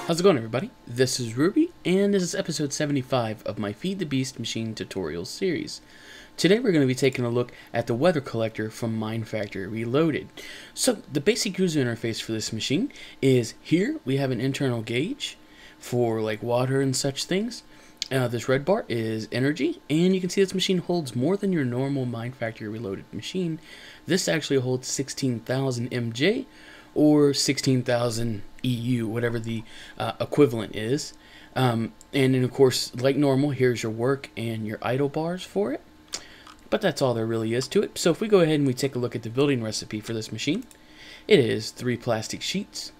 How's it going, everybody? This is Ruby, and this is episode 75 of my Feed the Beast Machine Tutorials series. Today we're going to be taking a look at the weather collector from MineFactory Reloaded. So, the basic user interface for this machine is here we have an internal gauge for like water and such things. This red bar is energy, and you can see this machine holds more than your normal MineFactory Reloaded machine. This actually holds 16,000 MJ, or 16,000 EU, whatever the equivalent is. And then, of course, like normal, here's your work and your idle bars for it. But that's all there really is to it. So if we go ahead and we take a look at the building recipe for this machine, it is 3 plastic sheets,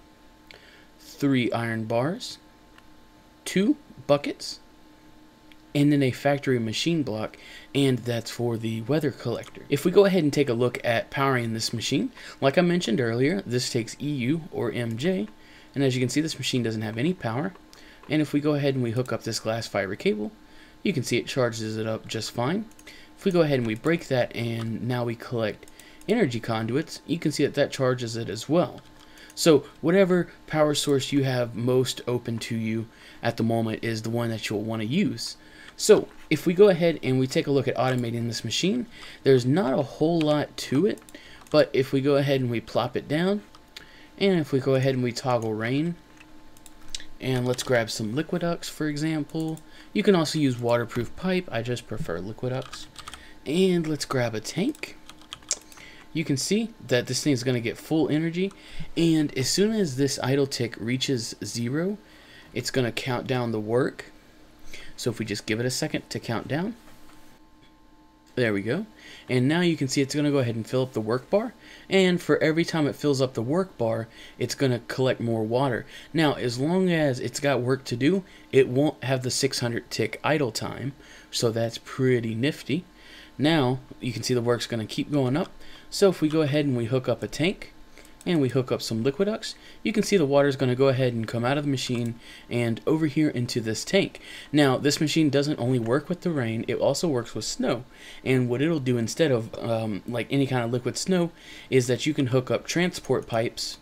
3 iron bars, 2 buckets, and then a factory machine block, and that's for the weather collector. If we go ahead and take a look at powering this machine, like I mentioned earlier, this takes EU or MJ, and as you can see, this machine doesn't have any power. And if we go ahead and we hook up this glass fiber cable, you can see it charges it up just fine. If we go ahead and we break that and now we collect energy conduits, you can see that that charges it as well. So whatever power source you have most open to you at the moment is the one that you'll want to use. So if we go ahead and we take a look at automating this machine, there's not a whole lot to it, but if we go ahead and we plop it down, and if we go ahead and we toggle rain, and let's grab some Liquiducts for example. You can also use waterproof pipe, I just prefer Liquiducts. And let's grab a tank. You can see that this thing is going to get full energy, and as soon as this idle tick reaches 0, it's going to count down the work. So if we just give it a second to count down, there we go. And now you can see it's going to go ahead and fill up the work bar, and for every time it fills up the work bar, it's going to collect more water. Now, as long as it's got work to do, it won't have the 600 tick idle time, so that's pretty nifty. Now, you can see the work's going to keep going up, so if we go ahead and we hook up a tank, and we hook up some Liquiducts, you can see the water is going to go ahead and come out of the machine and over here into this tank. Now, this machine doesn't only work with the rain, it also works with snow. And what it'll do instead of like any kind of liquid snow is that you can hook up transport pipes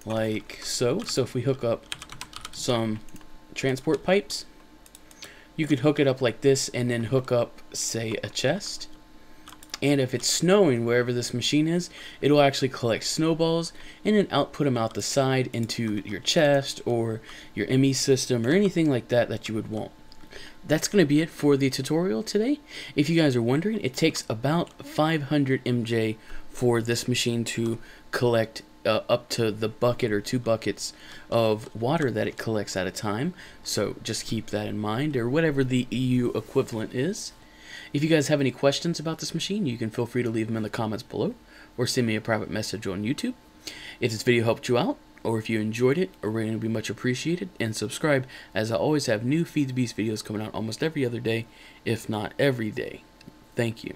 like so. So if we hook up some transport pipes, you could hook it up like this and then hook up, say, a chest. And if it's snowing wherever this machine is, it'll actually collect snowballs and then output them out the side into your chest or your ME system or anything like that that you would want. That's going to be it for the tutorial today. If you guys are wondering, it takes about 500 MJ for this machine to collect up to the bucket or 2 buckets of water that it collects at a time. So just keep that in mind, or whatever the EU equivalent is. If you guys have any questions about this machine, you can feel free to leave them in the comments below, or send me a private message on YouTube. If this video helped you out, or if you enjoyed it, a rating would be much appreciated, and subscribe, as I always have new Feed the Beast videos coming out almost every other day, if not every day. Thank you.